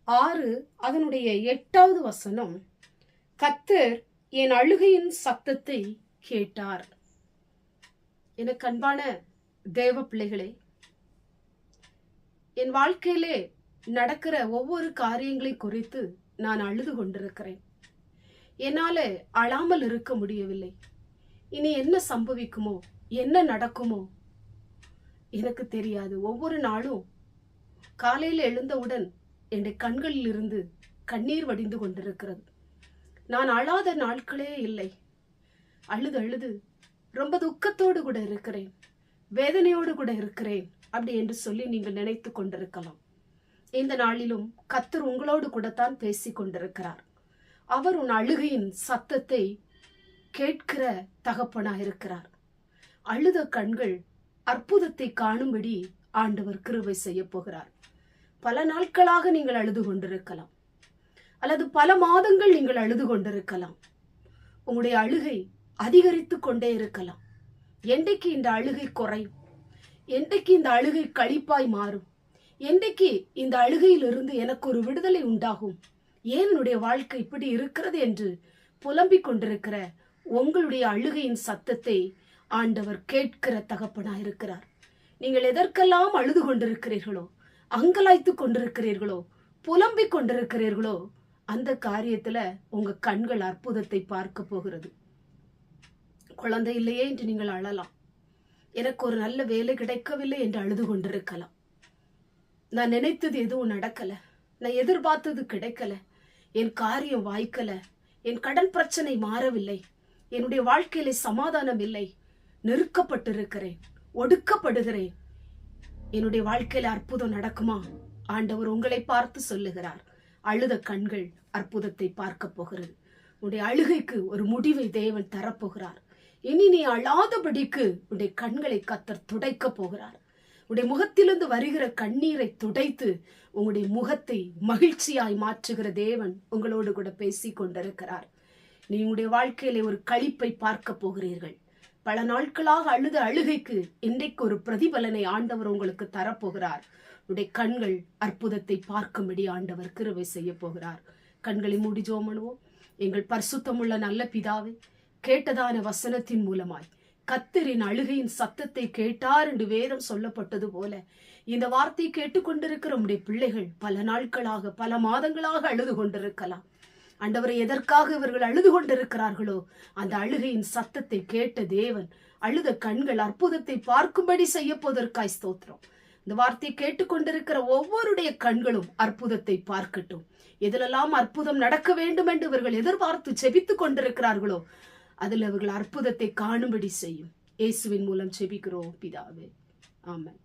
6 அதனுடைய 8வது வசனம், கர்த்தர் என் அழுகையின் சத்தத்தை கேட்டார். எனக்கு அன்பான தேவ பிள்ளைகளே, என் வாழ்க்கையிலே நடக்கிற ஒவ்வொரு காரியங்களை குறித்து நான் அழுது கொண்டிருக்கிறேன். என்னால அழாமல் இருக்க முடியவில்லை. இனி என்ன சம்பவிக்குமோ, என்ன நடக்குமோ எனக்கு தெரியாது. ஒவ்வொரு நாளும் காலையில் எழுந்தவுடன் என் கண்களில் இருந்து கண்ணீர் வடிந்து கொண்டிருக்கிறது. நான் அழாத நாட்களே இல்லை. அழுது அழுது ரொம்ப துக்கத்தோடு கூட இருக்கிறேன், வேதனையோடு கூட இருக்கிறேன் அப்படி என்று சொல்லி நீங்கள் நினைத்து கொண்டிருக்கலாம். இந்த நாளிலும் கர்த்தர் உங்களோடு கூட தான் பேசிக் கொண்டிருக்கிறார். அவர் உன் அழுகையின் சத்தத்தை கேட்கிற தகப்பனாக இருக்கிறார். அழுத கண்கள் அற்புதத்தை காணும்படி ஆண்டவர் கிருபை செய்ய போகிறார். பல நாட்களாக நீங்கள் அழுது கொண்டிருக்கலாம், அல்லது பல மாதங்கள் நீங்கள் அழுது கொண்டிருக்கலாம். உங்களுடைய அழுகை அதிகரித்து கொண்டே இருக்கலாம். என்றைக்கு இந்த அழுகை குறையும்? என்றைக்கு இந்த அழுகை களிப்பாய் மாறும்? என்றைக்கு இந்த அழுகையிலிருந்து எனக்கு ஒரு விடுதலை உண்டாகும்? ஏன் என்னுடைய வாழ்க்கை இப்படி இருக்கிறது என்று புலம்பிக் கொண்டிருக்கிற உங்களுடைய அழுகையின் சத்தத்தை ஆண்டவர் கேட்கிற தகப்பனா இருக்கிறார். நீங்கள் எதற்கெல்லாம் அழுது கொண்டிருக்கிறீர்களோ, அங்கலாய்த்து கொண்டிருக்கிறீர்களோ, புலம்பிக் கொண்டிருக்கிறீர்களோ, அந்த காரியத்துல உங்க கண்கள் அற்புதத்தை பார்க்க போகிறது. குழந்தை இல்லையே என்று நீங்கள் அழலாம். எனக்கு ஒரு நல்ல வேலை கிடைக்கவில்லை என்று அழுது கொண்டிருக்கலாம். நான் நினைத்தது எதுவும் நடக்கல, நான் எதிர்பார்த்தது கிடைக்கல, என் காரியம் வாய்க்கல, என் கடன் பிரச்சனை மாறவில்லை, என்னுடைய வாழ்க்கையில சமாதானம் இல்லை, நெருக்கப்பட்டிருக்கிறேன், ஒடுக்கப்படுகிறேன், என்னுடைய வாழ்க்கையில அற்புதம் நடக்குமா? ஆண்டவர் உங்களை பார்த்து சொல்லுகிறார், அழுத கண்கள் அற்புதத்தை பார்க்க போகிறது. உன்னுடைய அழுகைக்கு ஒரு முடிவை தேவன் தரப்போகிறார். இனி நீ அழாதபடிக்கு உன்னுடைய கண்களை கர்த்தர் துடைக்க போகிறார். உடைய முகத்திலிருந்து வருகிற கண்ணீரை துடைத்து உங்களுடைய முகத்தை மகிழ்ச்சியாய் மாற்றுகிற தேவன் உங்களோடு கூட பேசி கொண்டிருக்கிறார். நீ உங்களுடைய வாழ்க்கையிலே ஒரு களிப்பை பார்க்க போகிறீர்கள். பல நாட்களாக அழுத அழுகைக்கு இன்றைக்கு ஒரு பிரதிபலனை ஆண்டவர் உங்களுக்கு தரப்போகிறார். உடைய கண்கள் அற்புதத்தை பார்க்கும்படி ஆண்டவர் கிருபை செய்ய போகிறார். கண்களை மூடி ஜெபம் பண்ணுவோம். எங்கள் பரிசுத்தமுள்ள நல்ல பிதாவே, கேட்டதான வசனத்தின் மூலமாய் கர்த்தரின் அழுகையின் சத்தத்தை கேட்டார் என்று வேதம் சொல்லப்பட்டது போல, இந்த வார்த்தை கேட்டுக்கொண்டிருக்கிற உடைய பிள்ளைகள் பல நாட்களாக பல மாதங்களாக அழுது கொண்டிருக்கலாம். ஆண்டவரை, எதற்காக இவர்கள் அழுது கொண்டிருக்கிறார்களோ அந்த அழுகையின் சத்தத்தை கேட்ட தேவன் அழுத கண்கள் அற்புதத்தை பார்க்கும்படி செய்ய போவதற்காய் ஸ்தோத்திரம். இந்த வார்த்தையை கேட்டுக்கொண்டிருக்கிற ஒவ்வொருடைய கண்களும் அற்புதத்தை பார்க்கட்டும். எதிலெல்லாம் அற்புதம் நடக்க வேண்டும் என்று இவர்கள் எதிர்பார்த்து செபித்துக் கொண்டிருக்கிறார்களோ அதில் அவர்கள் அற்புதத்தை காணும்படி செய்யும். இயேசுவின் மூலம் செபிக்கிறோம் பிதாவே, ஆமென்.